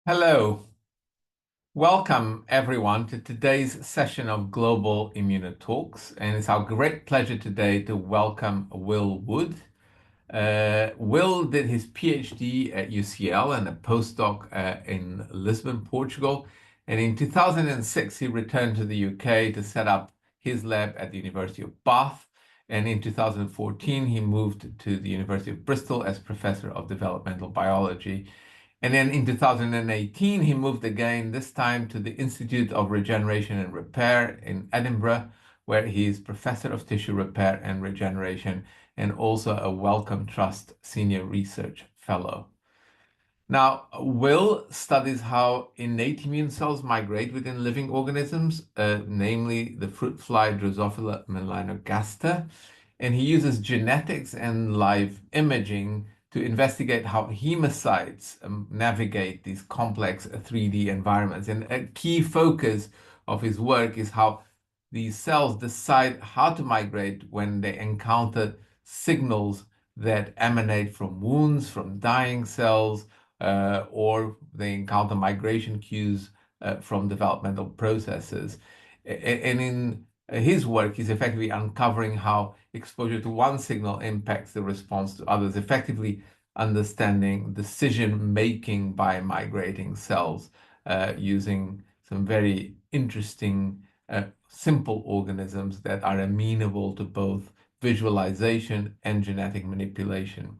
Hello, welcome everyone to today's session of Global IMMUNOTALKS, and it's our great pleasure today to welcome Will Wood. Will did his PhD at UCL and a postdoc in Lisbon, Portugal, and in 2006 he returned to the UK to set up his lab at the University of Bath, and in 2014 he moved to the University of Bristol as Professor of Developmental Biology. And then in 2018, he moved again, this time to the Institute of Regeneration and Repair in Edinburgh, where he is Professor of Tissue Repair and Regeneration and also a Wellcome Trust Senior Research Fellow. Now, Will studies how innate immune cells migrate within living organisms, namely the fruit fly Drosophila melanogaster, and he uses genetics and live imaging to investigate how hemocytes navigate these complex 3D environments. And a key focus of his work is how these cells decide how to migrate when they encounter signals that emanate from wounds, from dying cells, or they encounter migration cues from developmental processes. And in his work, he's effectively uncovering how exposure to one signal impacts the response to others, effectively understanding decision-making by migrating cells using some very interesting simple organisms that are amenable to both visualization and genetic manipulation.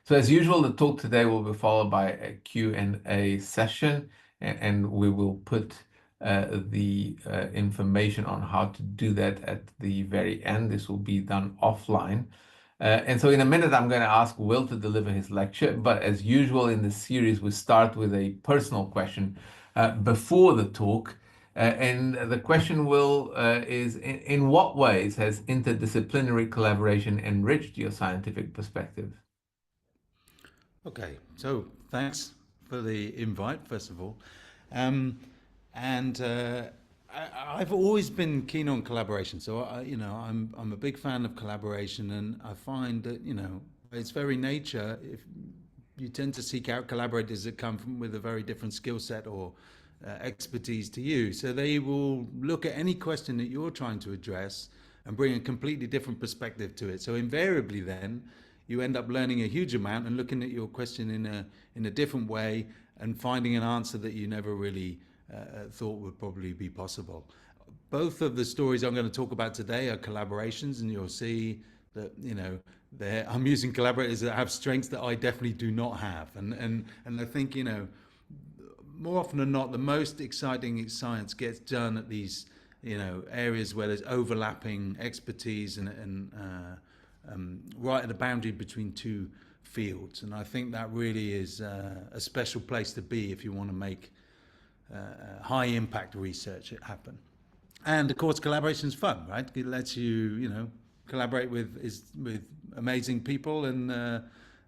So as usual, the talk today will be followed by a Q&A session, and we will put the information on how to do that at the very end. This will be done offline. And so in a minute, I'm going to ask Will to deliver his lecture. But as usual in this series, we start with a personal question before the talk. And the question, Will, is in what ways has interdisciplinary collaboration enriched your scientific perspective? Okay, so thanks for the invite, first of all. Um, and I've always been keen on collaboration. So, I'm a big fan of collaboration, and I find that, its very nature, if you tend to seek out collaborators that come from with a very different skill set or expertise to you. So they will look at any question that you're trying to address and bring a completely different perspective to it. So invariably, then you end up learning a huge amount and looking at your question in a different way and finding an answer that you never really thought would probably be possible. Both of the stories I'm going to talk about today are collaborations, and you'll see that I'm using collaborators that have strengths that I definitely do not have, and I think more often than not the most exciting science gets done at these areas where there's overlapping expertise and right at the boundary between two fields. And I think that really is a special place to be if you want to make high impact research happen. And of course, collaboration is fun, right? It lets you, collaborate with amazing people, and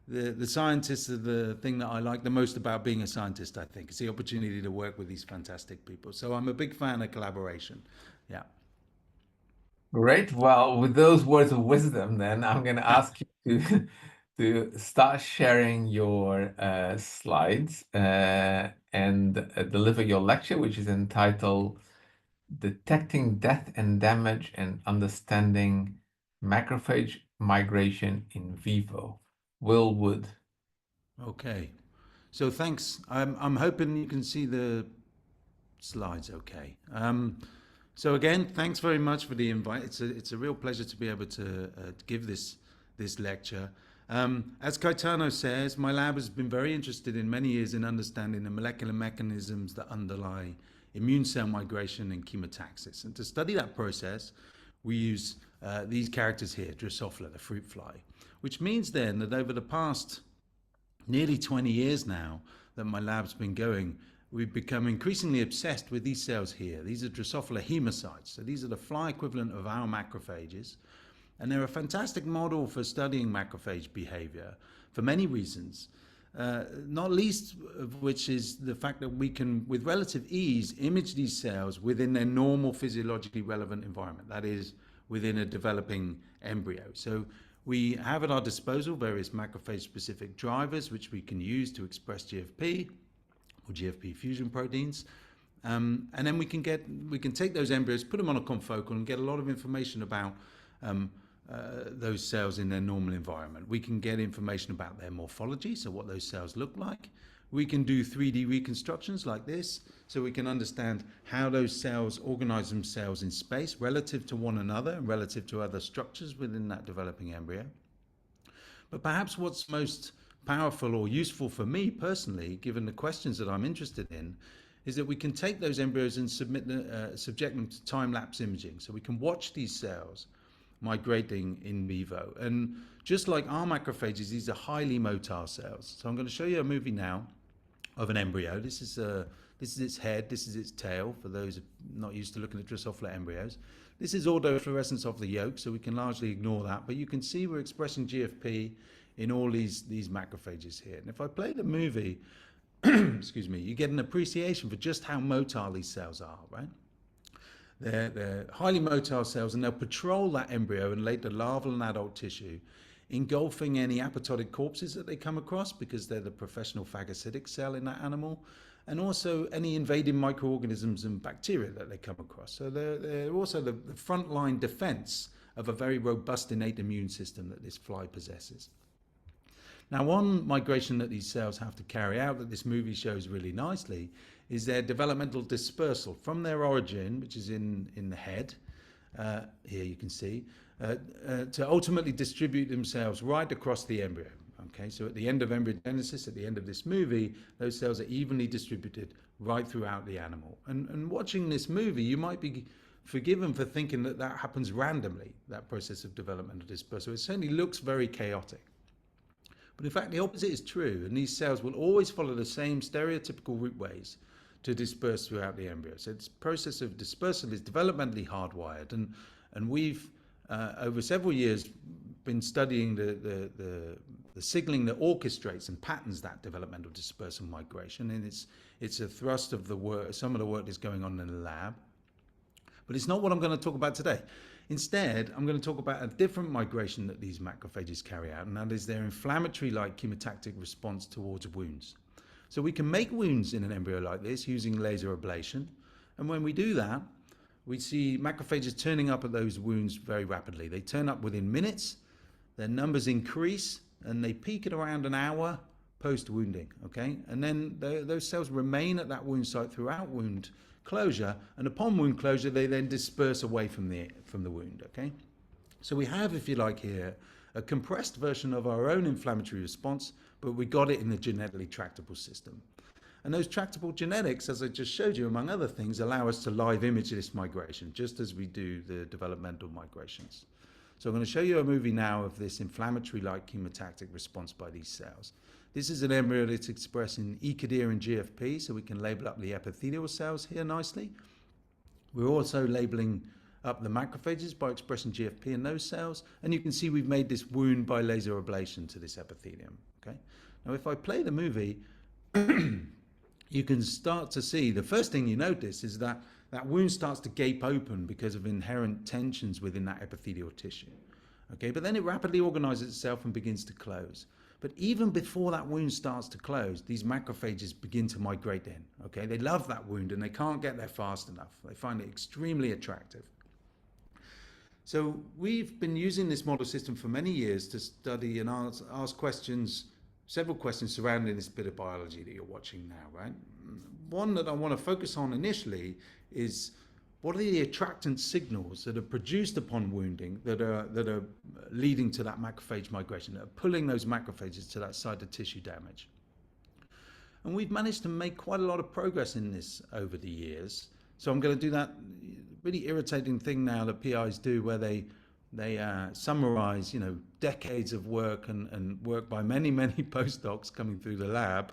the scientists are the thing that I like the most about being a scientist. I think it's the opportunity to work with these fantastic people. So I'm a big fan of collaboration. Yeah. Great. Well, with those words of wisdom, then I'm going to ask you to to start sharing your slides and deliver your lecture, which is entitled Detecting Death and Damage and Understanding Macrophage Migration in Vivo. Will Wood. Okay. So thanks. I'm hoping you can see the slides okay. So again, thanks very much for the invite. It's a real pleasure to be able to give this lecture. As Caetano says, my lab has been very interested in many years in understanding the molecular mechanisms that underlie immune cell migration and chemotaxis. And to study that process, we use these characters here, Drosophila, the fruit fly, which means then that over the past nearly 20 years now that my lab's been going, we've become increasingly obsessed with these cells here. These are Drosophila hemocytes. So these are the fly equivalent of our macrophages. And they're a fantastic model for studying macrophage behavior for many reasons, not least of which is the fact that we can, with relative ease, image these cells within their normal physiologically relevant environment, that is, within a developing embryo. So we have at our disposal various macrophage-specific drivers which we can use to express GFP. or GFP fusion proteins. And then we can take those embryos, put them on a confocal, and get a lot of information about those cells in their normal environment. We can get information about their morphology, so what those cells look like. We can do 3D reconstructions like this, so we can understand how those cells organize themselves in space relative to one another and relative to other structures within that developing embryo. But perhaps what's most powerful or useful for me personally, given the questions that I'm interested in, is that we can take those embryos and subject them to time-lapse imaging. So we can watch these cells migrating in vivo. And just like our macrophages, these are highly motile cells. So I'm going to show you a movie now of an embryo. This is its head, this is its tail, for those not used to looking at Drosophila embryos. This is autofluorescence of the yolk, so we can largely ignore that. But you can see we're expressing GFP in all these macrophages here. And if I play the movie, excuse me, you get an appreciation for just how motile these cells are, right? They're highly motile cells, and they'll patrol that embryo and later larval and adult tissue, engulfing any apoptotic corpses that they come across, because they're the professional phagocytic cell in that animal, and also any invading microorganisms and bacteria that they come across. So they're also the frontline defense of a very robust innate immune system that this fly possesses. Now, one migration that these cells have to carry out that this movie shows really nicely is their developmental dispersal from their origin, which is in the head, here you can see, to ultimately distribute themselves right across the embryo. Okay, so at the end of embryogenesis, at the end of this movie, those cells are evenly distributed right throughout the animal. And watching this movie, you might be forgiven for thinking that that happens randomly, that process of developmental dispersal. It certainly looks very chaotic. But in fact, the opposite is true, and these cells will always follow the same stereotypical route ways to disperse throughout the embryo. So this process of dispersal is developmentally hardwired, and we've over several years been studying the signaling that orchestrates and patterns that developmental dispersal migration, and it's a thrust of the work, some of the work that's going on in the lab. But it's not what I'm going to talk about today. Instead, I'm going to talk about a different migration that these macrophages carry out, and that is their inflammatory-like chemotactic response towards wounds. So we can make wounds in an embryo like this using laser ablation, and when we do that, we see macrophages turning up at those wounds very rapidly. They turn up within minutes, their numbers increase, and they peak at around an hour post-wounding, okay? And then those cells remain at that wound site throughout wound closure, and upon wound closure, they then disperse away from the wound, okay? So we have, if you like here, a compressed version of our own inflammatory response, but we got it in the genetically tractable system. And those tractable genetics, as I just showed you, among other things, allow us to live image this migration, just as we do the developmental migrations. So I'm going to show you a movie now of this inflammatory-like chemotactic response by these cells. This is an embryo that's expressing ECADER and GFP, so we can label up the epithelial cells here nicely. We're also labeling up the macrophages by expressing GFP in those cells, and you can see we've made this wound by laser ablation to this epithelium. Okay. Now, if I play the movie, you can start to see, the first thing you notice is that that wound starts to gape open because of inherent tensions within that epithelial tissue. Okay, but then it rapidly organizes itself and begins to close. But even before that wound starts to close, these macrophages begin to migrate in. Okay, they love that wound and they can't get there fast enough. They find it extremely attractive. So we've been using this model system for many years to study and ask questions, several questions surrounding this bit of biology that you're watching now, right? One that I want to focus on initially is, what are the attractant signals that are produced upon wounding that are leading to that macrophage migration, that are pulling those macrophages to that site of tissue damage? And we've managed to make quite a lot of progress in this over the years. So I'm going to do that really irritating thing now that PIs do, where they summarize, decades of work and work by many postdocs coming through the lab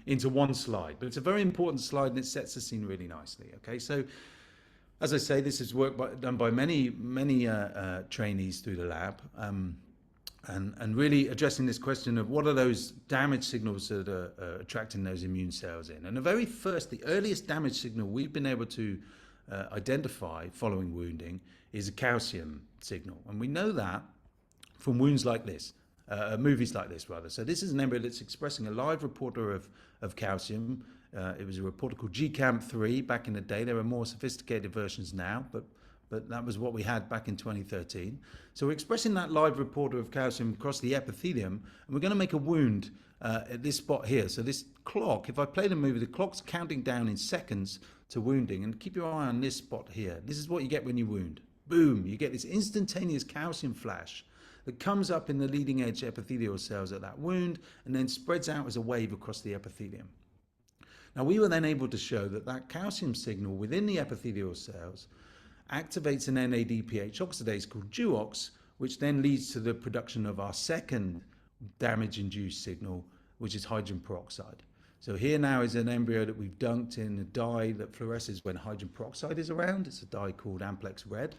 into one slide. But it's a very important slide, and it sets the scene really nicely. Okay, so as I say, this is work done by many trainees through the lab, and really addressing this question of what are those damage signals that are attracting those immune cells in. And the earliest damage signal we've been able to identify following wounding is a calcium signal. And we know that from wounds like this. movies like this rather. So this is an embryo that's expressing a live reporter of calcium. It was a reporter called GCAM3 back in the day. There are more sophisticated versions now, but that was what we had back in 2013. So we're expressing that live reporter of calcium across the epithelium, and we're going to make a wound at this spot here. So this clock, if I play the movie, the clock's counting down in seconds to wounding, and keep your eye on this spot here. This is what you get when you wound. Boom, you get this instantaneous calcium flash that comes up in the leading edge epithelial cells at that wound and then spreads out as a wave across the epithelium. Now we were then able to show that that calcium signal within the epithelial cells activates an NADPH oxidase called DUOX, which then leads to the production of our second damage-induced signal, which is hydrogen peroxide. So here now is an embryo that we've dunked in a dye that fluoresces when hydrogen peroxide is around. It's a dye called Amplex Red.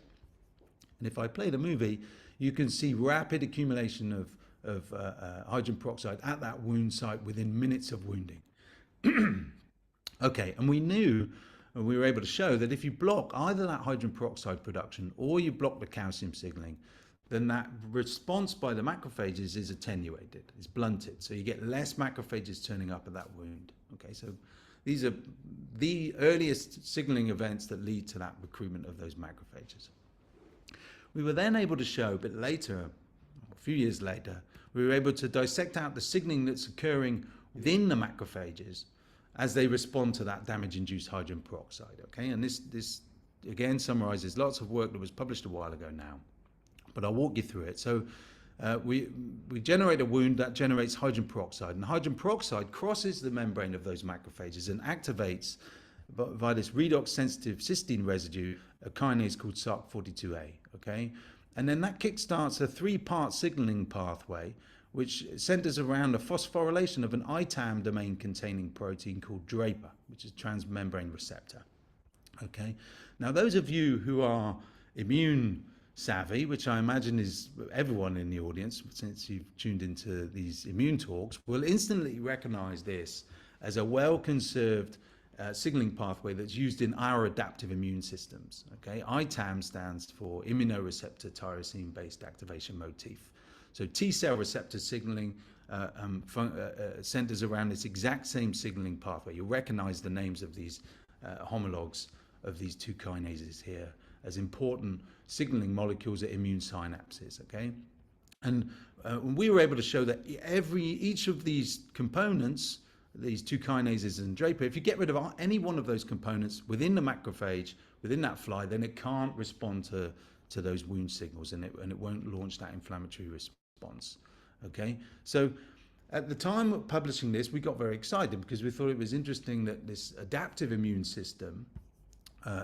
And if I play the movie, you can see rapid accumulation of hydrogen peroxide at that wound site within minutes of wounding. Okay, and we knew, and we were able to show that if you block either that hydrogen peroxide production or you block the calcium signaling, then that response by the macrophages is attenuated, is blunted. So you get less macrophages turning up at that wound. Okay, so these are the earliest signaling events that lead to that recruitment of those macrophages. We were then able to show a bit later, a few years later, we were able to dissect out the signaling that's occurring within the macrophages as they respond to that damage-induced hydrogen peroxide. Okay, and this again summarizes lots of work that was published a while ago now, but I'll walk you through it. So we generate a wound that generates hydrogen peroxide, and hydrogen peroxide crosses the membrane of those macrophages and activates via this redox-sensitive cysteine residue a kinase called SRC42A. Okay, and then that kickstarts a three-part signaling pathway which centers around a phosphorylation of an ITAM domain containing protein called DRAPER, which is transmembrane receptor. Okay, now those of you who are immune savvy, which I imagine is everyone in the audience since you've tuned into these immune talks, will instantly recognize this as a well-conserved signaling pathway that's used in our adaptive immune systems. Okay, ITAM stands for immunoreceptor tyrosine-based activation motif. So T-cell receptor signaling centers around this exact same signaling pathway. You'll recognize the names of these homologs of these two kinases here as important signaling molecules at immune synapses. Okay, and we were able to show that each of these components, these two kinases and DRAPER, if you get rid of any one of those components within the macrophage, within that fly, then it can't respond to those wound signals, and it won't launch that inflammatory response. Okay, so at the time of publishing this, we got very excited because we thought it was interesting that this adaptive immune system,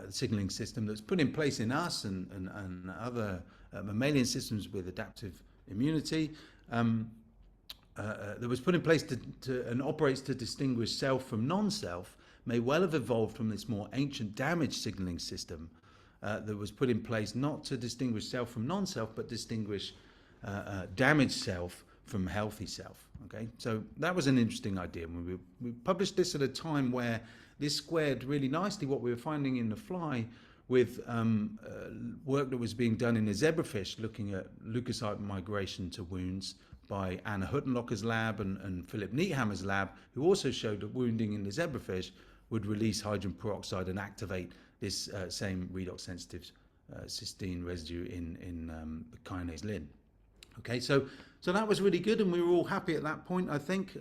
signaling system that's put in place in us and other mammalian systems with adaptive immunity, that was put in place and operates to distinguish self from non-self, may well have evolved from this more ancient damage signaling system that was put in place not to distinguish self from non-self, but distinguish damaged self from healthy self. Okay, so that was an interesting idea. We published this at a time where this squared really nicely what we were finding in the fly with work that was being done in the zebrafish looking at leukocyte migration to wounds by Anna Huttenlocker's lab and Philip Neathammer's lab, who also showed that wounding in the zebrafish would release hydrogen peroxide and activate this same redox-sensitive cysteine residue in the kinase lin. Okay, so that was really good, and we were all happy at that point. I think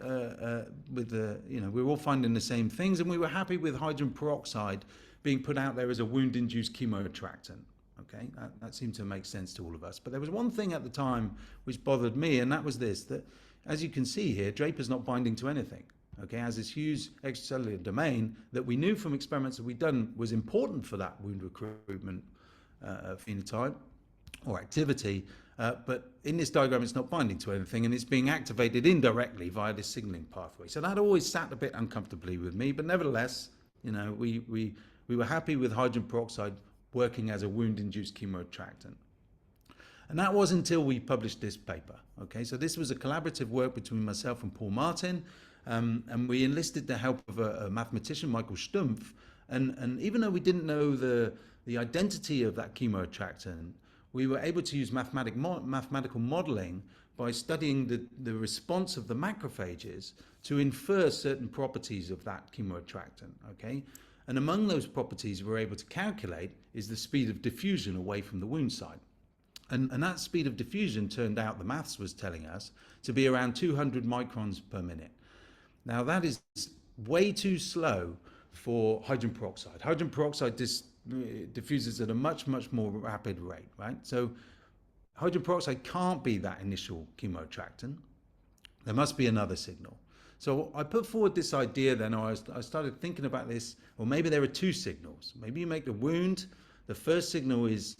with the we were all finding the same things, and we were happy with hydrogen peroxide being put out there as a wound-induced chemoattractant. Okay, that seemed to make sense to all of us. But there was one thing at the time which bothered me, and that was this: that as you can see here, DRAPER's not binding to anything. Okay, has this huge extracellular domain that we knew from experiments that we'd done was important for that wound recruitment phenotype or activity. But in this diagram, it's not binding to anything, and it's being activated indirectly via this signaling pathway. So that always sat a bit uncomfortably with me, but nevertheless, we were happy with hydrogen peroxide working as a wound-induced chemoattractant. And that was until we published this paper. Okay, so this was a collaborative work between myself and Paul Martin, and we enlisted the help of a mathematician, Michael Stumpf, and even though we didn't know the identity of that chemoattractant, we were able to use mathematical modeling by studying the response of the macrophages to infer certain properties of that chemoattractant, okay? And among those properties we're able to calculate is the speed of diffusion away from the wound site. And that speed of diffusion turned out, the maths was telling us, to be around 200 microns per minute. Now that is way too slow for hydrogen peroxide. Hydrogen peroxide diffuses at a much more rapid rate, right? So hydrogen peroxide can't be that initial chemoattractant. There must be another signal. So I put forward this idea then, or I started thinking about this, or maybe there are two signals. Maybe you make the wound, the first signal is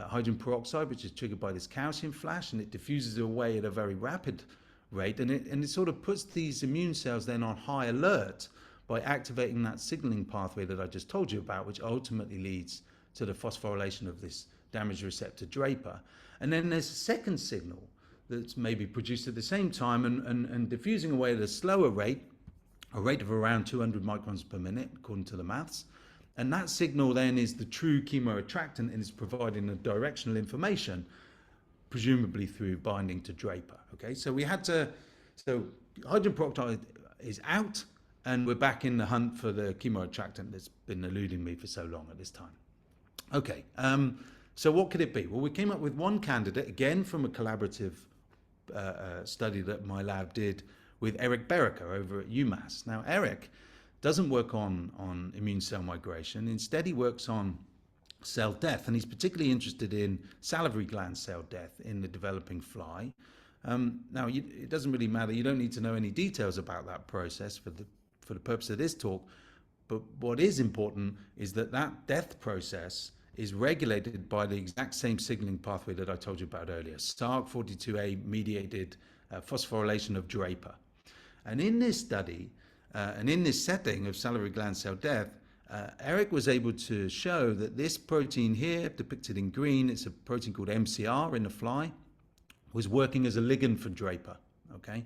hydrogen peroxide, which is triggered by this calcium flash, and it diffuses away at a very rapid rate, and it sort of puts these immune cells then on high alert by activating that signaling pathway that I just told you about, which ultimately leads to the phosphorylation of this damage receptor Draper. And then there's a second signal that's maybe produced at the same time and diffusing away at a slower rate, a rate of around 200 microns per minute, according to the maths. And that signal then is the true chemoattractant and is providing a directional information, presumably through binding to Draper. Okay, so so hydrogen peroxide is out, and we're back in the hunt for the chemoattractant that's been eluding me for so long at this time. Okay, so what could it be? Well, we came up with one candidate, again from a collaborative study that my lab did with Eric Beriker over at UMass. Now, Eric doesn't work on immune cell migration. Instead, he works on cell death, and he's particularly interested in salivary gland cell death in the developing fly. Now, it doesn't really matter. You don't need to know any details about that process for the purpose of this talk. But what is important is that death process is regulated by the exact same signaling pathway that I told you about earlier, SRC42A mediated phosphorylation of Draper. And in this study, and in this setting of salivary gland cell death, Eric was able to show that this protein here, depicted in green, it's a protein called MCR in the fly, was working as a ligand for Draper, okay?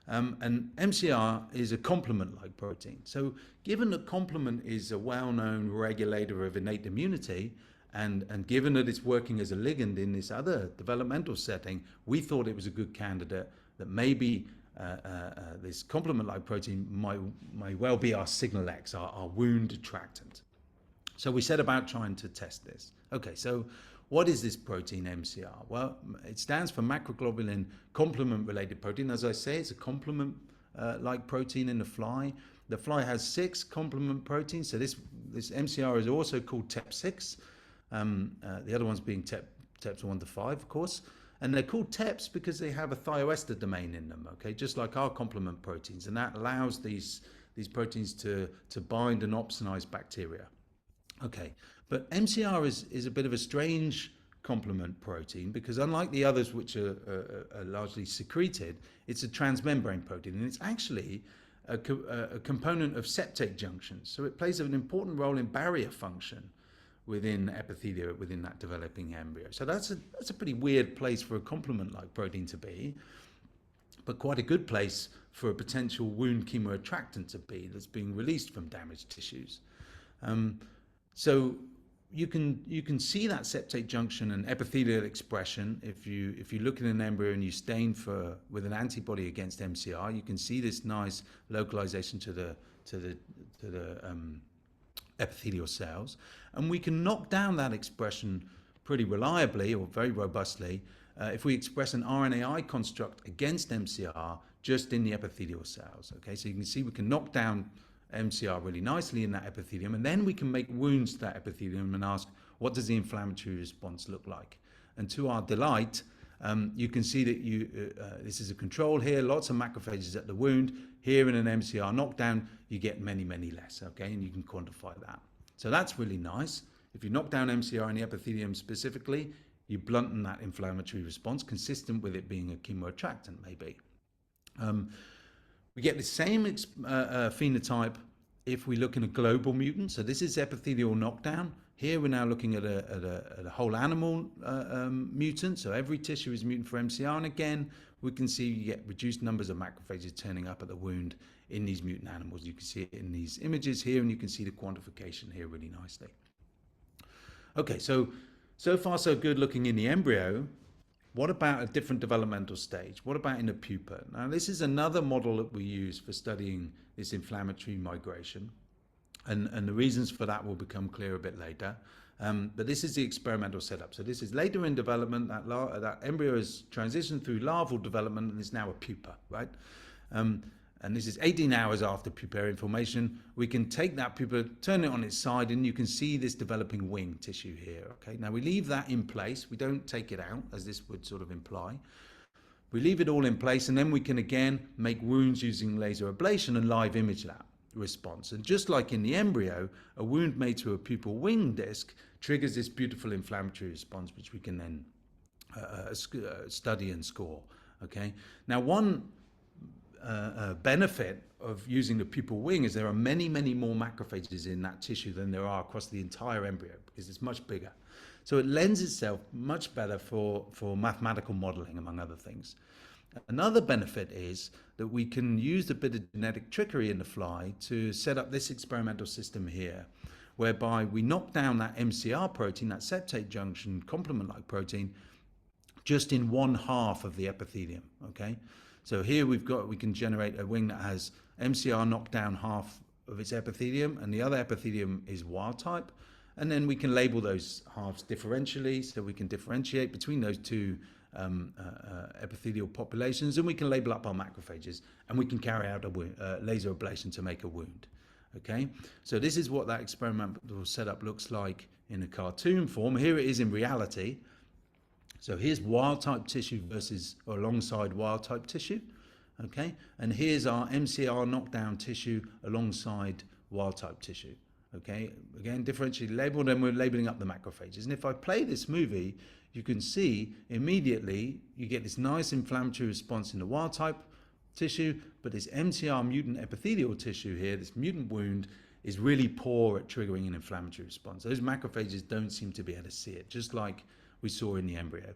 And MCR is a complement-like protein. So given that complement is a well-known regulator of innate immunity, and given that it's working as a ligand in this other developmental setting, we thought it was a good candidate that maybe this complement-like protein might well be our signal X, our wound attractant. So we set about trying to test this. Okay, so what is this protein MCR? Well, it stands for macroglobulin complement-related protein. As I say, it's a complement-like protein in the fly. The fly has 6 complement proteins, so this MCR is also called TEP6. The other ones being TEPs 1 to 5, of course. And they're called TEPs because they have a thioester domain in them, okay, just like our complement proteins. And that allows these proteins to bind and opsonize bacteria. Okay, but MCR is a bit of a strange complement protein because unlike the others which are largely secreted, it's a transmembrane protein, and it's actually a component of septate junctions. So it plays an important role in barrier function within epithelia, within that developing embryo. So that's a pretty weird place for a complement-like protein to be, but quite a good place for a potential wound chemoattractant to be that's being released from damaged tissues. So you can see that septate junction and epithelial expression if you look at an embryo and you stain with an antibody against MCR. You can see this nice localization to the epithelial cells, and we can knock down that expression pretty reliably or very robustly if we express an RNAi construct against MCR just in the epithelial cells. Okay, so you can see we can knock down MCR really nicely in that epithelium, and then we can make wounds to that epithelium and ask, what does the inflammatory response look like? And to our delight, you can see that this is a control here, lots of macrophages at the wound. Here in an MCR knockdown, you get many less, okay, and you can quantify that. So that's really nice. If you knock down MCR in the epithelium specifically, you blunt that inflammatory response, consistent with it being a chemoattractant, maybe. We get the same phenotype if we look in a global mutant. So this is epithelial knockdown. Here we're now looking at a whole animal mutant. So every tissue is mutant for MCR. And again, we can see you get reduced numbers of macrophages turning up at the wound in these mutant animals. You can see it in these images here, and you can see the quantification here really nicely. Okay, so far so good looking in the embryo. What about a different developmental stage? What about in a pupa? Now, this is another model that we use for studying this inflammatory migration. And the reasons for that will become clear a bit later. But this is the experimental setup. So this is later in development, that embryo has transitioned through larval development and is now a pupa, right? And this is 18 hours after puparian formation. We can take that pupa, turn it on its side, and you can see this developing wing tissue here, okay? Now we leave that in place. We don't take it out, as this would sort of imply. We leave it all in place, and then we can again make wounds using laser ablation and live image that response. And just like in the embryo, a wound made to a pupal wing disc triggers this beautiful inflammatory response, which we can then study and score, okay? Now, one benefit of using the pupal wing is there are many, many more macrophages in that tissue than there are across the entire embryo because it's much bigger. So it lends itself much better for mathematical modeling, among other things. Another benefit is that we can use a bit of genetic trickery in the fly to set up this experimental system here, whereby we knock down that MCR protein, that septate junction complement-like protein, just in one half of the epithelium, okay? So here we can generate a wing that has MCR knocked down half of its epithelium and the other epithelium is wild type. And then we can label those halves differentially, so we can differentiate between those two epithelial populations, and we can label up our macrophages, and we can carry out a laser ablation to make a wound. Okay, so this is what that experimental setup looks like in a cartoon form. Here it is in reality. So here's wild type tissue versus or alongside wild type tissue. Okay, and here's our MCR knockdown tissue alongside wild type tissue. Okay, again, differentially labeled, and we're labeling up the macrophages. And if I play this movie, you can see immediately you get this nice inflammatory response in the wild type tissue, but this MCR mutant epithelial tissue here, this mutant wound, is really poor at triggering an inflammatory response. Those macrophages don't seem to be able to see it, just like we saw in the embryo.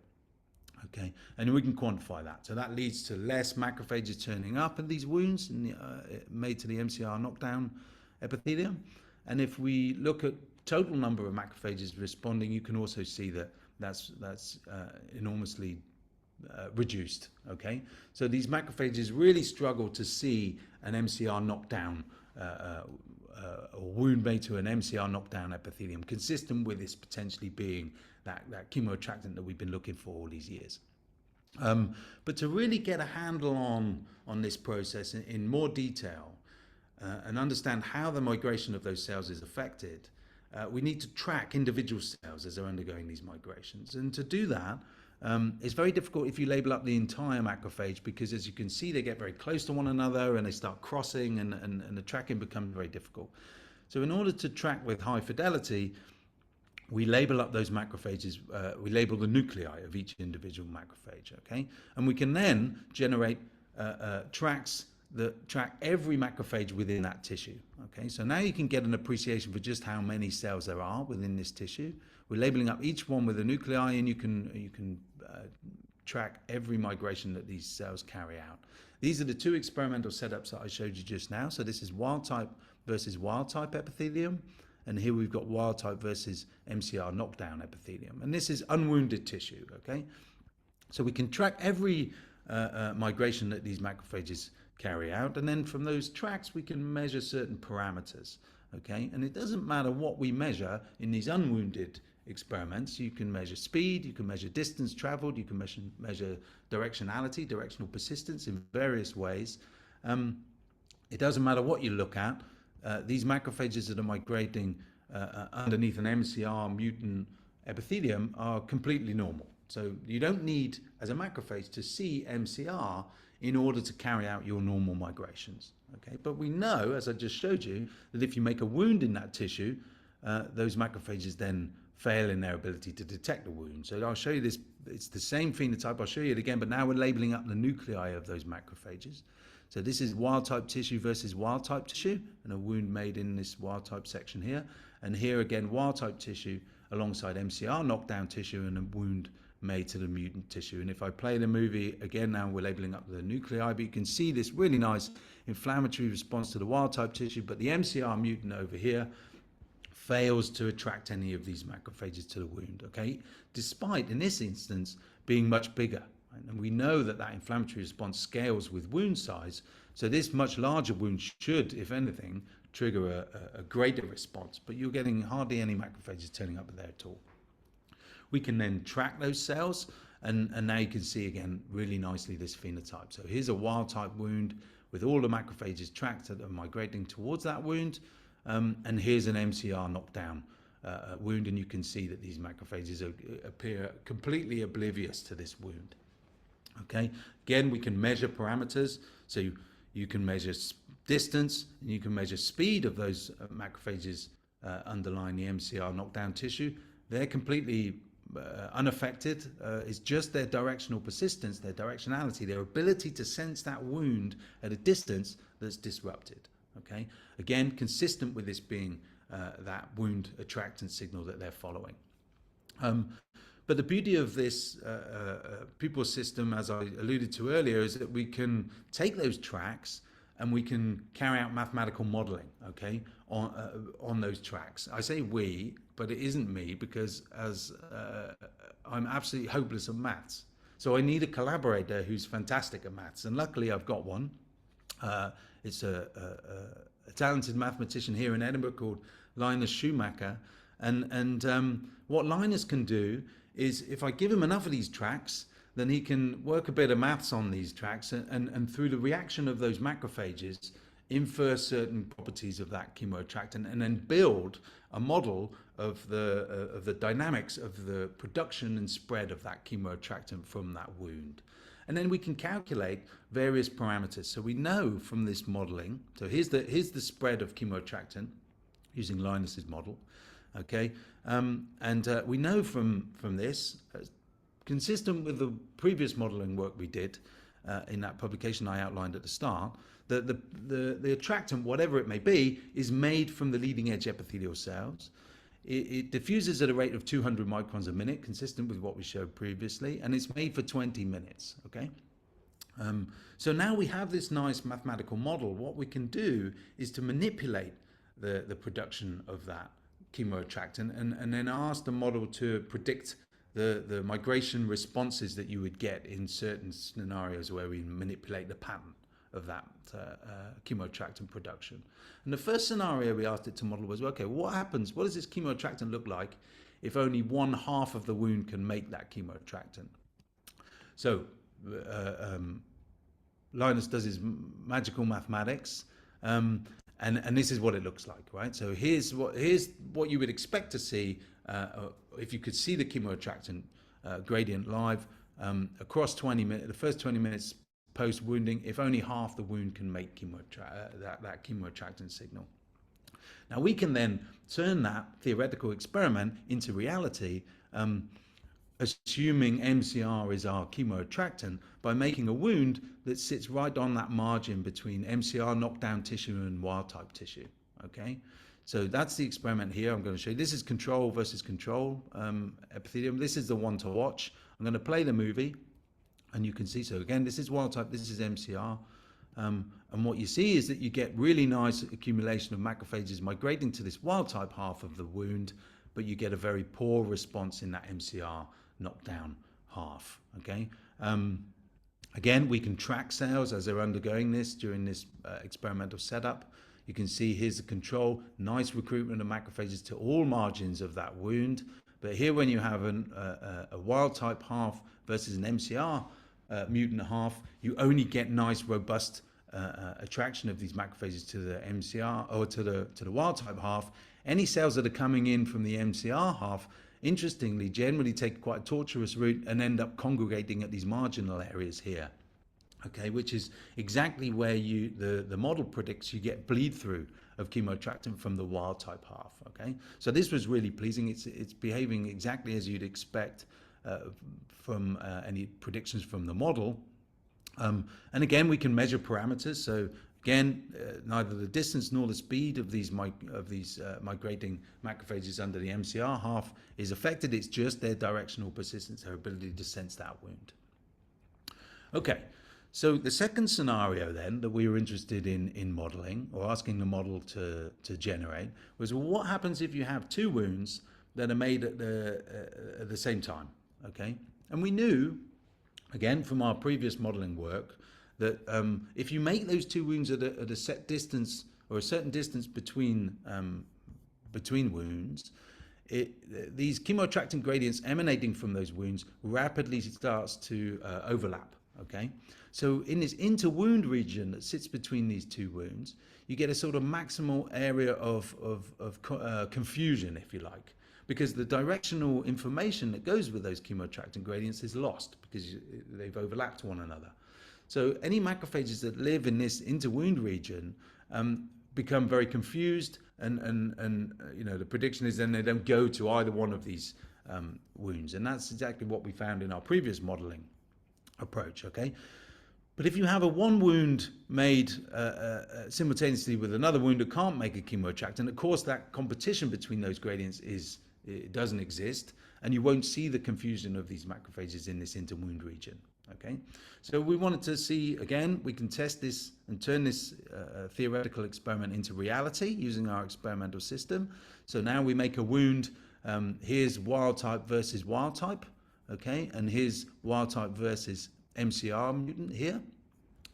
Okay, and we can quantify that. So that leads to less macrophages turning up in these wounds made to the MCR knockdown epithelium. And if we look at total number of macrophages responding, you can also see that that's enormously reduced. Okay, so these macrophages really struggle to see an MCR knockdown or wound made to an MCR knockdown epithelium, consistent with this potentially being that chemoattractant that we've been looking for all these years. But to really get a handle on this process in more detail, and understand how the migration of those cells is affected, we need to track individual cells as they're undergoing these migrations. And to do that, it's very difficult if you label up the entire macrophage, because as you can see, they get very close to one another and they start crossing, and the tracking becomes very difficult. So in order to track with high fidelity, we label up those macrophages, we label the nuclei of each individual macrophage, okay? And we can then generate tracks that track every macrophage within that tissue. Okay, so now you can get an appreciation for just how many cells there are within this tissue. We're labeling up each one with a nuclei, and you can track every migration that these cells carry out. These are the two experimental setups that I showed you just now. So this is wild type versus wild type epithelium, and here we've got wild type versus MCR knockdown epithelium. And this is unwounded tissue. Okay, so we can track every migration that these macrophages carry out, and then from those tracks we can measure certain parameters. Okay, and it doesn't matter what we measure in these unwounded experiments. You can measure speed, you can measure distance traveled, you can measure directionality, directional persistence in various ways. It doesn't matter what you look at. These macrophages that are migrating underneath an MCR mutant epithelium are completely normal. So you don't need, as a macrophage, to see MCR in order to carry out your normal migrations. Okay, but we know, as I just showed you, that if you make a wound in that tissue, those macrophages then fail in their ability to detect the wound. So I'll show you this. It's the same phenotype. I'll show you it again, but now we're labeling up the nuclei of those macrophages. So this is wild type tissue versus wild type tissue, and a wound made in this wild type section here. And here again, wild type tissue alongside MCR knockdown tissue, and a wound made to the mutant tissue. And if I play the movie again, now we're labeling up the nuclei, but you can see this really nice inflammatory response to the wild type tissue, but the MCR mutant over here fails to attract any of these macrophages to the wound. Okay, despite in this instance being much bigger. Right? And we know that that inflammatory response scales with wound size. So this much larger wound should, if anything, trigger a greater response. But you're getting hardly any macrophages turning up there at all. We can then track those cells, and now you can see again really nicely this phenotype. So here's a wild type wound with all the macrophages tracked that are migrating towards that wound, and here's an MCR knockdown wound, and you can see that these macrophages appear completely oblivious to this wound. Okay, again, we can measure parameters, so you can measure distance, and you can measure speed of those macrophages underlying the MCR knockdown tissue. They're completely unaffected. It's just their directional persistence, their directionality, their ability to sense that wound at a distance that's disrupted. Okay, again, consistent with this being that wound attractant signal that they're following. But the beauty of this pupil system, as I alluded to earlier, is that we can take those tracks and we can carry out mathematical modeling, okay, on those tracks. I say we, but it isn't me, because as I'm absolutely hopeless at maths. So I need a collaborator who's fantastic at maths, and luckily I've got one. It's a talented mathematician here in Edinburgh called Linus Schumacher, and what Linus can do is, if I give him enough of these tracks, then he can work a bit of maths on these tracks, and through the reaction of those macrophages, infer certain properties of that chemoattractant, and then build a model of the dynamics of the production and spread of that chemoattractant from that wound. And then we can calculate various parameters. So we know from this modeling, so here's the spread of chemoattractant using Linus's model, okay, and we know from this, consistent with the previous modeling work we did in that publication I outlined at the start, that the attractant, whatever it may be, is made from the leading edge epithelial cells. It diffuses at a rate of 200 microns a minute, consistent with what we showed previously, and it's made for 20 minutes, okay? So now we have this nice mathematical model. What we can do is to manipulate the production of that chemoattractant and then ask the model to predict the migration responses that you would get in certain scenarios where we manipulate the pattern of that chemoattractant production. And the first scenario we asked it to model was, okay, what happens, what does this chemoattractant look like if only 1/2 of the wound can make that chemoattractant? So Linus does his magical mathematics, and this is what it looks like, right? So here's what you would expect to see if you could see the chemoattractant gradient live across 20 minutes, the first 20 minutes post wounding, if only half the wound can make that chemoattractant signal. Now we can then turn that theoretical experiment into reality, assuming MCR is our chemoattractant, by making a wound that sits right on that margin between MCR knockdown tissue and wild type tissue, okay? So that's the experiment here I'm going to show you. This is control versus control epithelium. This is the one to watch. I'm going to play the movie, and you can see, so again, this is wild type, this is MCR. And what you see is that you get really nice accumulation of macrophages migrating to this wild type half of the wound, but you get a very poor response in that MCR knockdown half, okay? Again, we can track cells as they're undergoing this during this experimental setup. You can see here's the control, nice recruitment of macrophages to all margins of that wound. But here, when you have a wild type half versus an MCR mutant half, you only get nice, robust attraction of these macrophages to the MCR or to the wild type half. Any cells that are coming in from the MCR half, interestingly, generally take quite a tortuous route and end up congregating at these marginal areas here. Okay, which is exactly where the model predicts you get bleed through of chemoattractant from the wild type half. Okay, so this was really pleasing. It's behaving exactly as you'd expect from any predictions from the model. And again, we can measure parameters. So again, neither the distance nor the speed of these migrating macrophages under the MCR half is affected. It's just their directional persistence, their ability to sense that wound. Okay. So the second scenario then that we were interested in modeling, or asking the model to generate, was, well, what happens if you have two wounds that are made at the same time, okay? And we knew, again, from our previous modeling work, that if you make those two wounds at a set distance or a certain distance between wounds, these chemoattractant gradients emanating from those wounds rapidly starts to overlap. Okay, so in this interwound region that sits between these two wounds, you get a sort of maximal area of confusion, if you like, because the directional information that goes with those chemoattractant gradients is lost because they've overlapped one another. So any macrophages that live in this interwound region become very confused, and the prediction is then they don't go to either one of these wounds, and that's exactly what we found in our previous modeling approach. Okay, but if you have a one wound made simultaneously with another wound that can't make a chemoattractant, of course that competition between those gradients it doesn't exist, and you won't see the confusion of these macrophages in this interwound region. Okay, so we wanted to see, again, we can test this and turn this theoretical experiment into reality using our experimental system. So now we make a wound. Here's wild type versus wild type. Okay, and here's wild type versus MCR mutant here.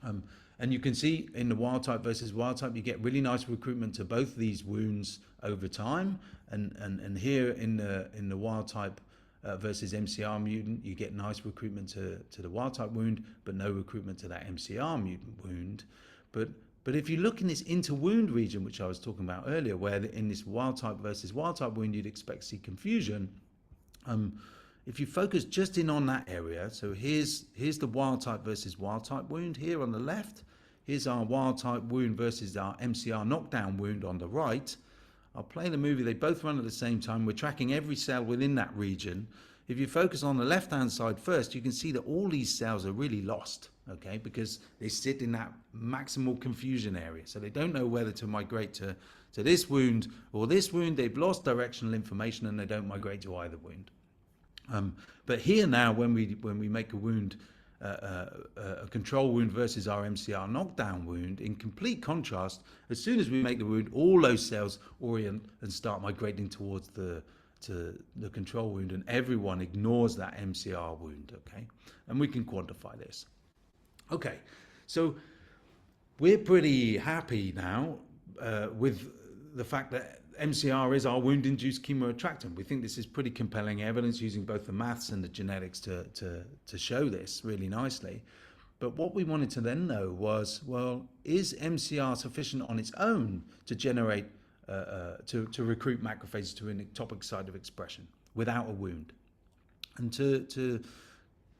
And you can see in the wild type versus wild type, you get really nice recruitment to both these wounds over time. And here in the wild type versus MCR mutant, you get nice recruitment to the wild type wound, but no recruitment to that MCR mutant wound. But if you look in this interwound region, which I was talking about earlier, where in this wild type versus wild type wound, you'd expect to see confusion. If you focus just in on that area, so here's the wild type versus wild type wound here on the left. Here's our wild type wound versus our MCR knockdown wound on the right. I'll play the movie. They both run at the same time. We're tracking every cell within that region. If you focus on the left-hand side first, you can see that all these cells are really lost, okay, because they sit in that maximal confusion area. So they don't know whether to migrate to this wound or this wound. They've lost directional information and they don't migrate to either wound. But here now, when we make a wound, a control wound versus our MCR knockdown wound, in complete contrast, as soon as we make the wound, all those cells orient and start migrating towards the control wound, and everyone ignores that MCR wound. Okay, and we can quantify this. Okay, so we're pretty happy now with the fact that MCR is our wound-induced chemoattractant. We think this is pretty compelling evidence using both the maths and the genetics to show this really nicely. But what we wanted to then know was, well, is MCR sufficient on its own to generate, to recruit macrophages to an ectopic site of expression without a wound? And to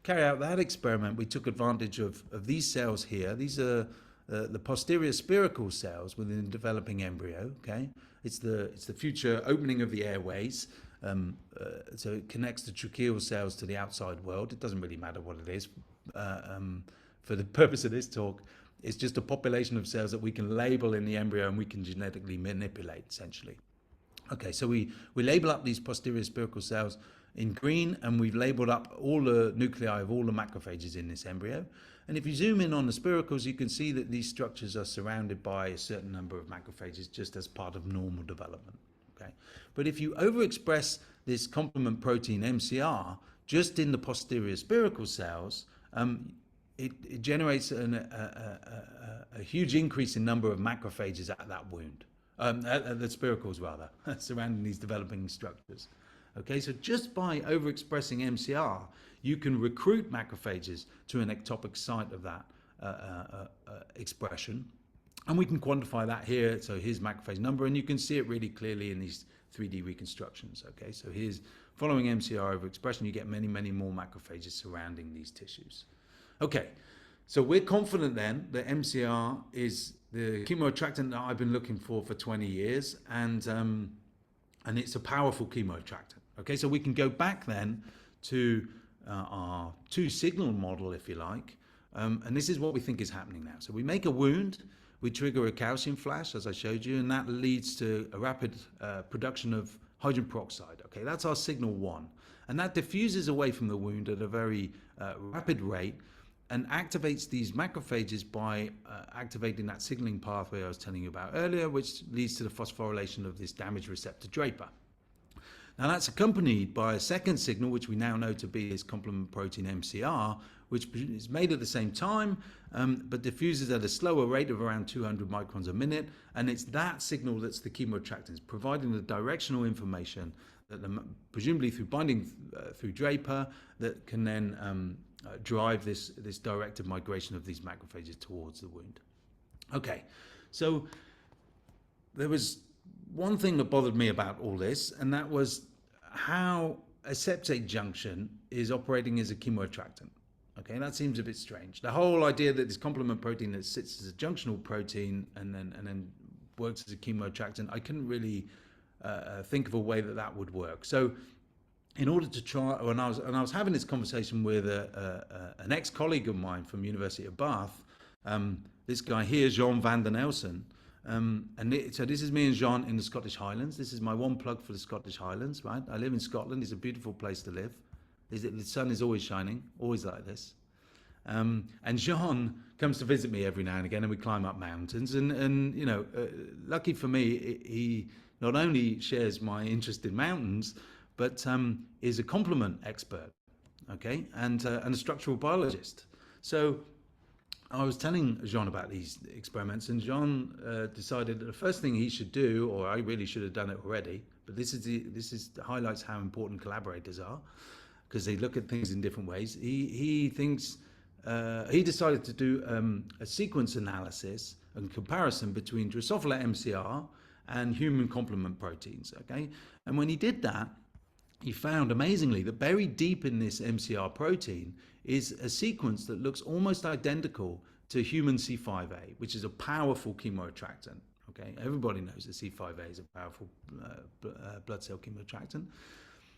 carry out that experiment, we took advantage of these cells here. These are the posterior spherical cells within the developing embryo. Okay, it's the future opening of the airways. So it connects the tracheal cells to the outside world. It doesn't really matter what it is. For the purpose of this talk, it's just a population of cells that we can label in the embryo and we can genetically manipulate, essentially. Okay, so we label up these posterior spherical cells in green, and we've labeled up all the nuclei of all the macrophages in this embryo. And if you zoom in on the spiracles, you can see that these structures are surrounded by a certain number of macrophages just as part of normal development. Okay, but if you overexpress this complement protein MCR just in the posterior spherical cells, it generates a huge increase in number of macrophages at that wound, at the spiracles rather, surrounding these developing structures. Okay, so just by overexpressing MCR, you can recruit macrophages to an ectopic site of that expression. And we can quantify that here. So here's macrophage number, and you can see it really clearly in these 3D reconstructions. Okay, so here's following MCR overexpression, you get many, many more macrophages surrounding these tissues. Okay, so we're confident then that MCR is the chemoattractant that I've been looking for 20 years, and it's a powerful chemoattractant. Okay, so we can go back then to our two-signal model, if you like, and this is what we think is happening now. So we make a wound, we trigger a calcium flash, as I showed you, and that leads to a rapid production of hydrogen peroxide. Okay, that's our signal one, and that diffuses away from the wound at a very rapid rate and activates these macrophages by activating that signaling pathway I was telling you about earlier, which leads to the phosphorylation of this damage receptor Draper. Now that's accompanied by a second signal, which we now know to be this complement protein MCR, which is made at the same time, but diffuses at a slower rate of around 200 microns a minute. And it's that signal that's the chemoattractants, providing the directional information that presumably through binding through Draper, that can then drive this directed migration of these macrophages towards the wound. Okay, so there was one thing that bothered me about all this, and that was how a septate junction is operating as a chemoattractant. Okay, that seems a bit strange. The whole idea that this complement protein that sits as a junctional protein and then works as a chemoattractant, I couldn't really think of a way that that would work. So, in order to try, when I was having this conversation with an ex-colleague of mine from University of Bath, this guy here, Jean van der Nelson, so this is me and Jean in the Scottish Highlands. This is my one plug for the Scottish Highlands, right? I live in Scotland. It's a beautiful place to live. The sun is always shining, always like this. And Jean comes to visit me every now and again, and we climb up mountains. And you know, lucky for me, he not only shares my interest in mountains, but is a complement expert, okay, and a structural biologist. So I was telling Jean about these experiments, and Jean decided that the first thing he should do, or I really should have done it already, but this highlights how important collaborators are, because they look at things in different ways. He decided to do a sequence analysis and comparison between Drosophila MCR and human complement proteins. Okay, and when he did that, he found amazingly that buried deep in this MCR protein is a sequence that looks almost identical to human C5a, which is a powerful chemoattractant. Okay, everybody knows that C5a is a powerful blood cell chemoattractant.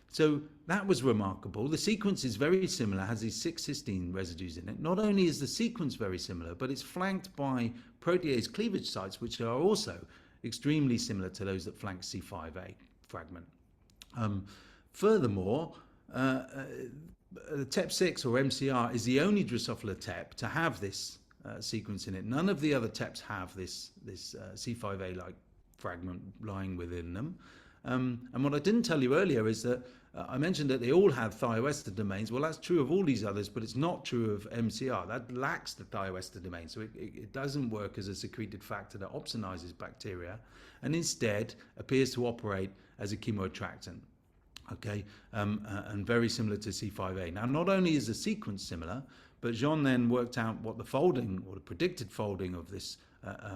So that was remarkable. The sequence is very similar, has these 6 cysteine residues in it. Not only is the sequence very similar, but it's flanked by protease cleavage sites, which are also extremely similar to those that flank C5a fragment. Furthermore, the TEP6 or MCR is the only Drosophila TEP to have this sequence in it. None of the other TEPs have this C5a-like fragment lying within them. And what I didn't tell you earlier is that I mentioned that they all have thioester domains. Well, that's true of all these others, but it's not true of MCR. That lacks the thioester domain, so it doesn't work as a secreted factor that opsonizes bacteria, and instead appears to operate as a chemoattractant. Okay, and very similar to C5a. Now, not only is the sequence similar, but Jean then worked out what the folding or the predicted folding of this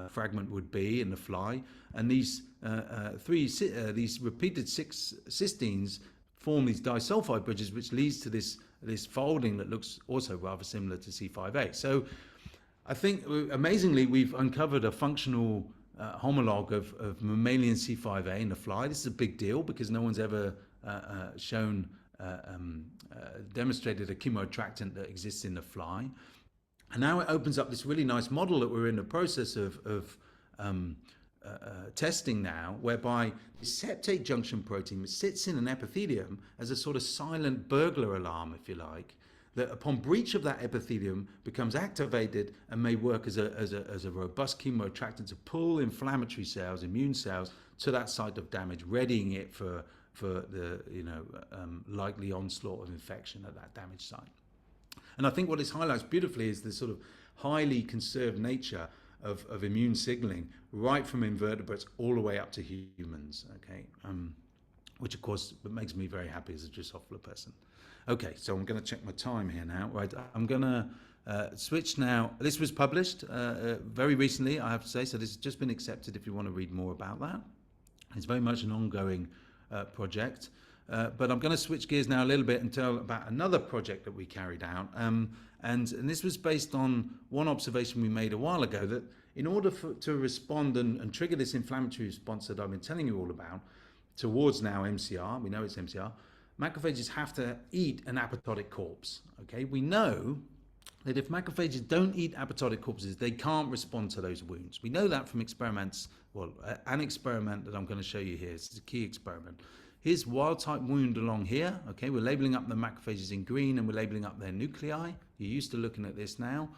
fragment would be in the fly, and these repeated 6 cysteines form these disulfide bridges, which leads to this folding that looks also rather similar to C5a. So I think amazingly we've uncovered a functional homologue of mammalian C5a in the fly. This is a big deal because no one's ever demonstrated a chemoattractant that exists in the fly. And now it opens up this really nice model that we're in the process of testing now, whereby the septate junction protein sits in an epithelium as a sort of silent burglar alarm, if you like, that upon breach of that epithelium becomes activated and may work as a robust chemoattractant to pull inflammatory cells, immune cells, to that site of damage, readying it for the likely onslaught of infection at that damaged site. And I think what this highlights beautifully is the sort of highly conserved nature of immune signaling, right from invertebrates all the way up to humans, okay? Which of course makes me very happy as a Drosophila person. Okay, so I'm going to check my time here now. Right, I'm going to switch now. This was published very recently, I have to say, so this has just been accepted if you want to read more about that. It's very much an ongoing project. But I'm going to switch gears now a little bit and tell about another project that we carried out. And this was based on one observation we made a while ago, that in order to respond and trigger this inflammatory response that I've been telling you all about towards now MCR, we know it's MCR, macrophages have to eat an apoptotic corpse. Okay, we know that if macrophages don't eat apoptotic corpses, they can't respond to those wounds. We know that from experiments. Well, an experiment that I'm going to show you here. This is a key experiment. Here's wild type wound along here. Okay, we're labeling up the macrophages in green and we're labeling up their nuclei. You're used to looking at this now.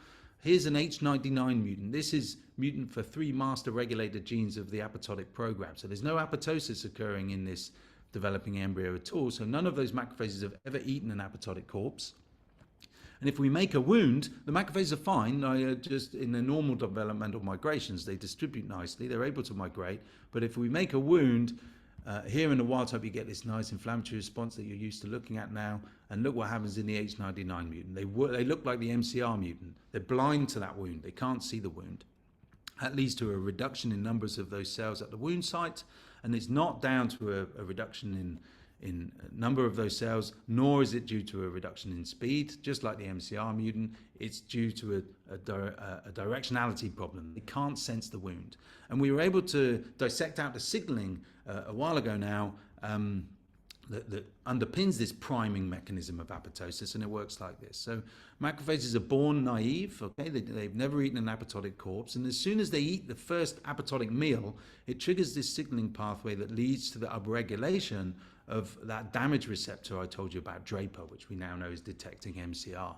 Here's an H99 mutant. This is mutant for 3 master regulated genes of the apoptotic program. So there's no apoptosis occurring in this developing embryo at all. So none of those macrophages have ever eaten an apoptotic corpse. And if we make a wound, the macrophages are fine. Just in their normal developmental migrations, they distribute nicely. They're able to migrate. But if we make a wound, here in the wild type, you get this nice inflammatory response that you're used to looking at now. And look what happens in the H99 mutant. They look like the MCR mutant. They're blind to that wound. They can't see the wound. That leads to a reduction in numbers of those cells at the wound site. And it's not down to a reduction in number of those cells, nor is it due to a reduction in speed, just like the MCR mutant. It's due to a directionality problem. They can't sense the wound. And we were able to dissect out the signaling a while ago now that underpins this priming mechanism of apoptosis, and it works like this. So macrophages are born naive, okay? They've never eaten an apoptotic corpse, and as soon as they eat the first apoptotic meal, it triggers this signaling pathway that leads to the upregulation of that damage receptor I told you about, Draper, which we now know is detecting MCR.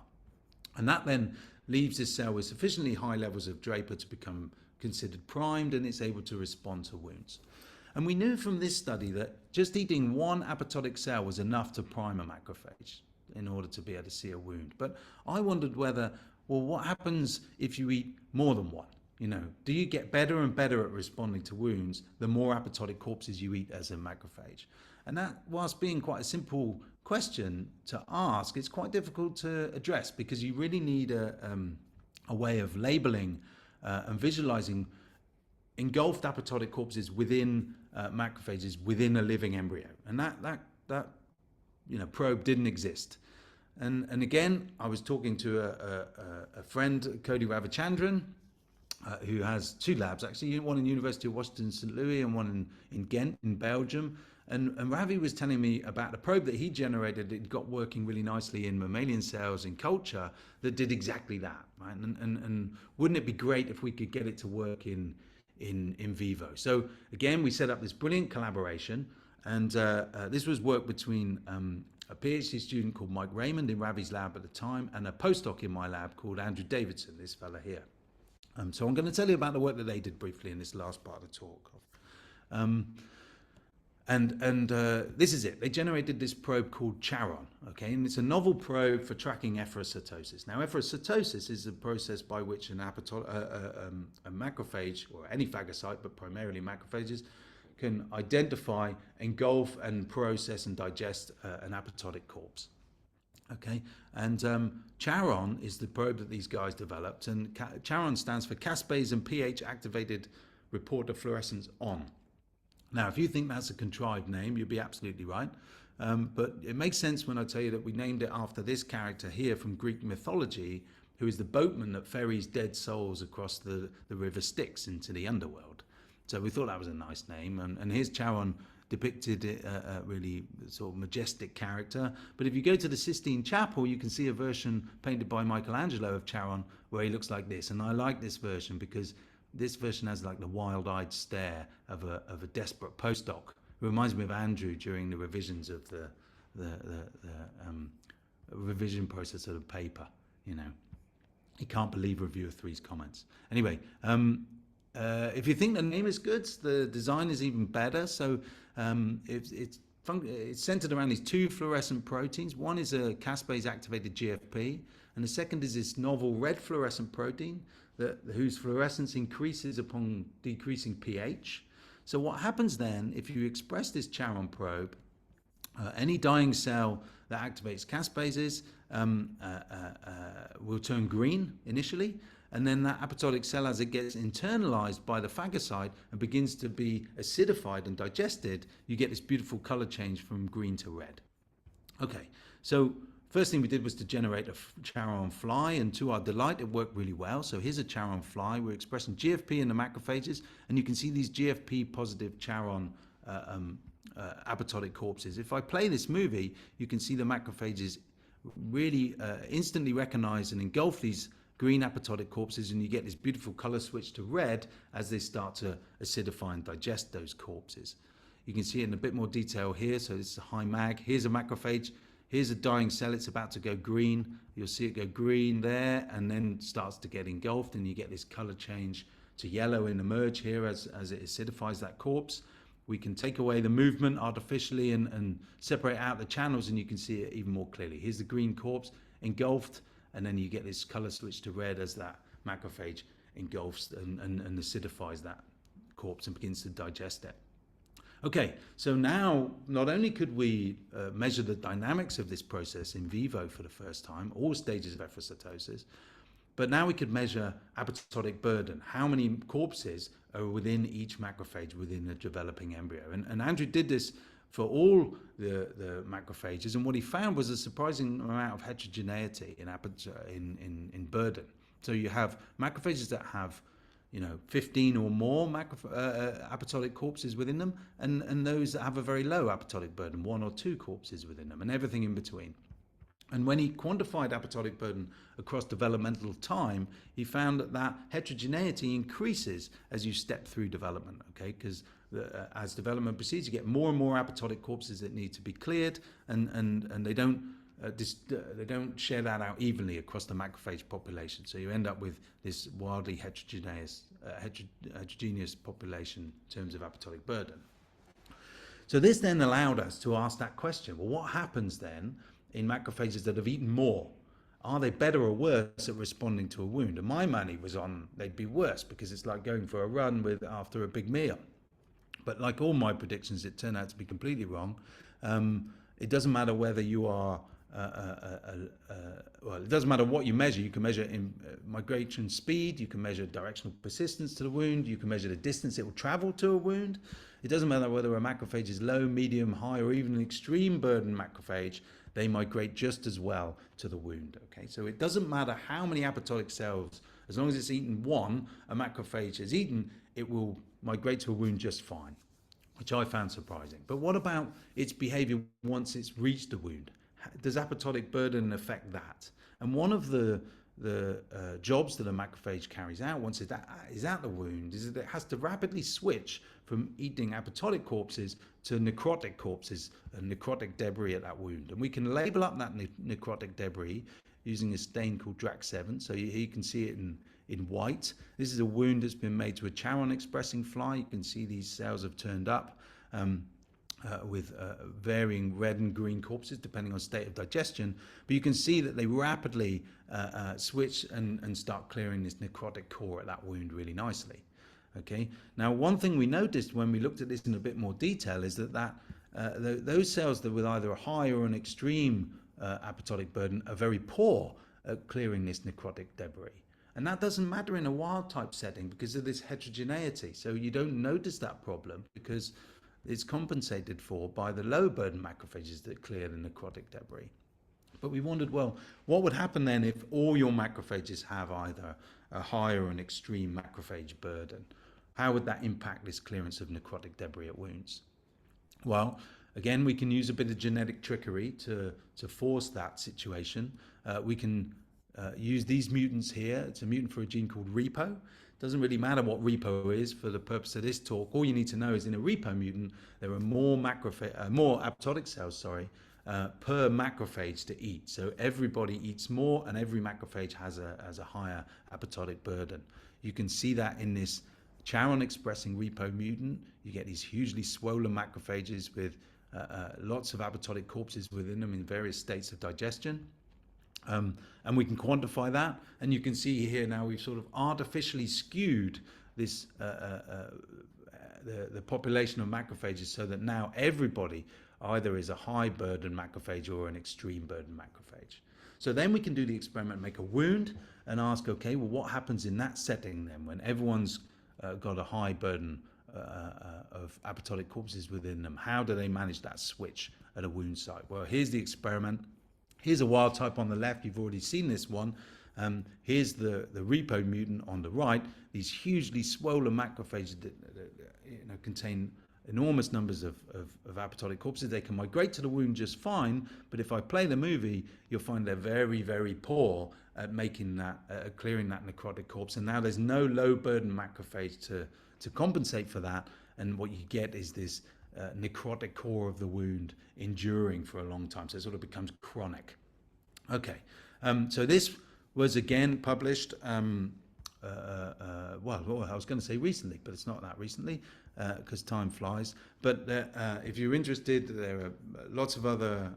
And that then leaves this cell with sufficiently high levels of Draper to become considered primed, and it's able to respond to wounds. And we knew from this study that just eating one apoptotic cell was enough to prime a macrophage in order to be able to see a wound. But I wondered whether, well, what happens if you eat more than one? You know, do you get better and better at responding to wounds the more apoptotic corpses you eat as a macrophage? And that, whilst being quite a simple question to ask, it's quite difficult to address because you really need a way of labeling and visualizing engulfed apoptotic corpses within macrophages within a living embryo, and that probe didn't exist. And again, I was talking to a friend, Cody Ravichandran, who has two labs actually, one in the University of Washington St. Louis and one in Ghent in Belgium. And Ravi was telling me about the probe that he generated. It got working really nicely in mammalian cells in culture that did exactly that, right? And wouldn't it be great if we could get it to work in vivo? So again, we set up this brilliant collaboration, and this was work between a PhD student called Mike Raymond in Ravi's lab at the time, and a postdoc in my lab called Andrew Davidson, this fella here. So I'm going to tell you about the work that they did briefly in this last part of the talk. This is it. They generated this probe called Charon, okay? And it's a novel probe for tracking efferocytosis. Now, efferocytosis is the process by which a macrophage, or any phagocyte, but primarily macrophages, can identify, engulf, and process and digest an apoptotic corpse. Okay, and Charon is the probe that these guys developed, and Charon stands for caspase and pH activated reporter fluorescence on. Now, if you think that's a contrived name, you'd be absolutely right. But it makes sense when I tell you that we named it after this character here from Greek mythology, who is the boatman that ferries dead souls across the river Styx into the underworld. So we thought that was a nice name. And here's Charon depicted a really sort of majestic character. But if you go to the Sistine Chapel, you can see a version painted by Michelangelo of Charon where he looks like this. And I like this version because this version has like the wild-eyed stare of a desperate postdoc. It reminds me of Andrew during the revisions of the revision process of the paper. You know, he can't believe Reviewer 3's comments. Anyway, if you think the name is good, the design is even better. So it's centered around these two fluorescent proteins. One is a caspase-activated GFP, and the second is this novel red fluorescent protein whose fluorescence increases upon decreasing pH. So what happens then, if you express this Charon probe, any dying cell that activates caspases will turn green initially, and then that apoptotic cell, as it gets internalized by the phagocyte and begins to be acidified and digested, you get this beautiful color change from green to red. Okay, so first thing we did was to generate a Charon fly, and to our delight, it worked really well. So here's a Charon fly. We're expressing GFP in the macrophages, and you can see these GFP positive Charon apoptotic corpses. If I play this movie, you can see the macrophages really instantly recognize and engulf these green apoptotic corpses, and you get this beautiful color switch to red as they start to acidify and digest those corpses. You can see it in a bit more detail here. So this is a high mag. Here's a macrophage. Here's a dying cell. It's about to go green. You'll see it go green there, and then starts to get engulfed, and you get this color change to yellow and emerge here as it acidifies that corpse. we can take away the movement artificially and separate out the channels, and you can see it even more clearly. Here's the green corpse engulfed, and then you get this color switch to red as that macrophage engulfs and acidifies that corpse and begins to digest it. Okay, so now not only could we measure the dynamics of this process in vivo for the first time, all stages of efferocytosis, but now we could measure apoptotic burden, how many corpses are within each macrophage within the developing embryo. And Andrew did this for all the macrophages, and what he found was a surprising amount of heterogeneity in burden. So you have macrophages that have 15 or more apoptotic corpses within them, and those that have a very low apoptotic burden, 1 or 2 corpses within them, and everything in between. And when he quantified apoptotic burden across developmental time, he found that heterogeneity increases as you step through development, okay? Because as development proceeds, you get more and more apoptotic corpses that need to be cleared, and they don't share that out evenly across the macrophage population. So you end up with this wildly heterogeneous population in terms of apoptotic burden. So this then allowed us to ask that question, well, what happens then in macrophages that have eaten more? Are they better or worse at responding to a wound? And my money was on they'd be worse, because it's like going for a run after a big meal. But like all my predictions, it turned out to be completely wrong. It doesn't matter whether you are well, it doesn't matter what you measure. You can measure in migration speed, you can measure directional persistence to the wound, you can measure the distance it will travel to a wound. It doesn't matter whether a macrophage is low, medium, high, or even an extreme burden macrophage, they migrate just as well to the wound. Okay, so it doesn't matter how many apoptotic cells, as long as it's eaten one, a macrophage has eaten, it will migrate to a wound just fine, which I found surprising. But what about its behavior once it's reached the wound? Does apoptotic burden affect that? And one of the jobs that a macrophage carries out once it is at the wound is that it has to rapidly switch from eating apoptotic corpses to necrotic corpses and necrotic debris at that wound. And we can label up that necrotic debris using a stain called DRAC7. So here you can see it in white. This is a wound that's been made to a charon expressing fly. You can see these cells have turned up with varying red and green corpses depending on state of digestion, but you can see that they rapidly switch and start clearing this necrotic core at that wound really nicely. Okay. Now, one thing we noticed when we looked at this in a bit more detail is that those cells that with either a high or an extreme apoptotic burden are very poor at clearing this necrotic debris. And that doesn't matter in a wild type setting because of this heterogeneity. So you don't notice that problem because it's compensated for by the low burden macrophages that clear the necrotic debris. But we wondered, well, what would happen then if all your macrophages have either a high or an extreme macrophage burden? How would that impact this clearance of necrotic debris at wounds? Well, again, we can use a bit of genetic trickery to force that situation. We can use these mutants here. It's a mutant for a gene called repo. Doesn't really matter what repo is for the purpose of this talk. All you need to know is in a repo mutant, there are more apoptotic cells, per macrophage to eat. So everybody eats more, and every macrophage has a higher apoptotic burden. You can see that in this charon-expressing repo mutant. You get these hugely swollen macrophages with lots of apoptotic corpses within them in various states of digestion. And we can quantify that, and you can see here now we've sort of artificially skewed this the population of macrophages so that now everybody either is a high burden macrophage or an extreme burden macrophage. So then we can do the experiment, make a wound, and ask, okay, well, what happens in that setting then when everyone's got a high burden of apoptotic corpses within them? How do they manage that switch at a wound site? Well, here's the experiment. Here's a wild type on the left. You've already seen this one. Here's the repo mutant on the right. These hugely swollen macrophages that contain enormous numbers of apoptotic corpses. They can migrate to the wound just fine, but if I play the movie, you'll find they're very, very poor at making that, clearing that necrotic corpse. And now there's no low burden macrophage to compensate for that. And what you get is this necrotic core of the wound enduring for a long time. So it sort of becomes chronic. Okay, so this was again published well, I was going to say recently, but it's not that recently because time flies. But if you're interested, there are lots of other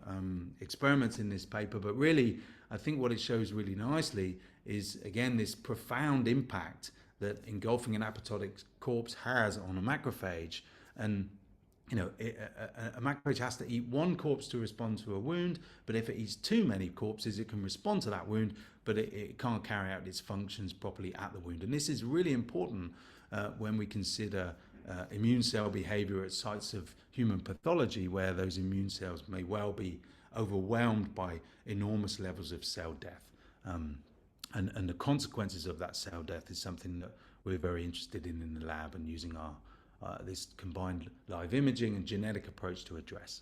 experiments in this paper. But really, I think what it shows really nicely is, again, this profound impact that engulfing an apoptotic corpse has on a macrophage. And a macrophage has to eat one corpse to respond to a wound, but if it eats too many corpses, it can respond to that wound, but it can't carry out its functions properly at the wound. And this is really important when we consider immune cell behavior at sites of human pathology, where those immune cells may well be overwhelmed by enormous levels of cell death. And the consequences of that cell death is something that we're very interested in the lab and using our this combined live imaging and genetic approach to address.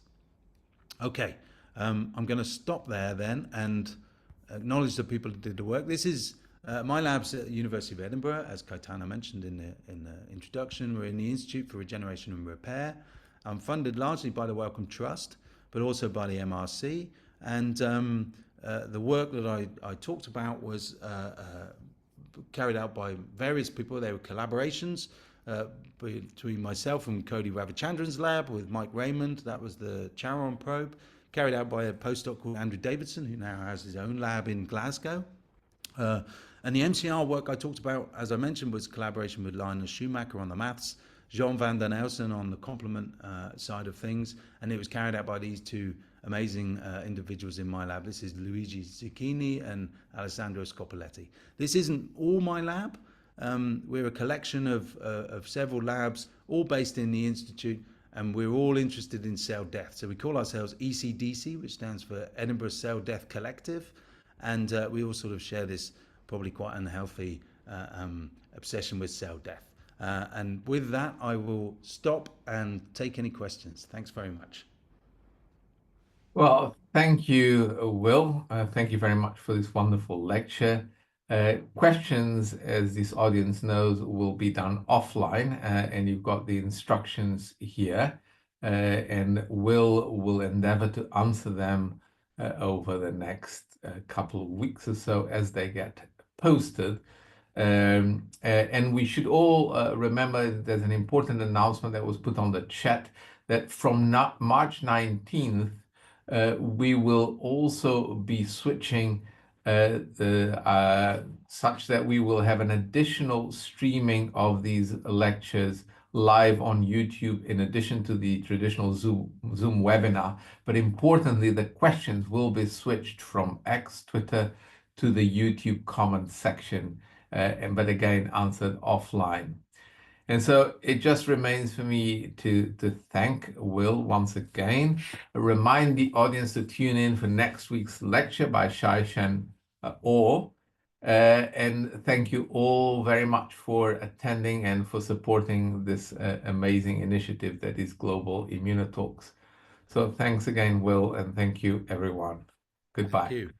Okay, I'm going to stop there then and acknowledge the people who did the work. This is my lab's at the University of Edinburgh, as Caetano mentioned in the introduction. We're in the Institute for Regeneration and Repair. I'm funded largely by the Wellcome Trust, but also by the MRC. And the work that I talked about was carried out by various people. They were collaborations between myself and Cody Ravichandran's lab with Mike Raymond. That was the Charon probe, carried out by a postdoc called Andrew Davidson, who now has his own lab in Glasgow. And the MCR work I talked about, as I mentioned, was collaboration with Lionel Schumacher on the maths, Jean van den Elsen on the complement side of things, and it was carried out by these two amazing individuals in my lab. This is Luigi Zucchini and Alessandro Scopoletti. This isn't all my lab. We're a collection of several labs, all based in the Institute, and we're all interested in cell death. So we call ourselves ECDC, which stands for Edinburgh Cell Death Collective, and we all sort of share this probably quite unhealthy obsession with cell death. And with that, I will stop and take any questions. Thanks very much. Well, thank you, Will. Thank you very much for this wonderful lecture. Questions, as this audience knows, will be done offline, and you've got the instructions here, and will endeavor to answer them over the next couple of weeks or so as they get posted. And we should all remember there's an important announcement that was put on the chat that from March 19th, we will also be switching such that we will have an additional streaming of these lectures live on YouTube in addition to the traditional Zoom webinar. But importantly, the questions will be switched from X, Twitter, to the YouTube comment section, but again, answered offline. And so it just remains for me to thank Will once again, remind the audience to tune in for next week's lecture by Shai-Shen Orr. And thank you all very much for attending and for supporting this amazing initiative that is Global IMMUNOTALKS. So thanks again, Will, and thank you, everyone. Goodbye. Thank you.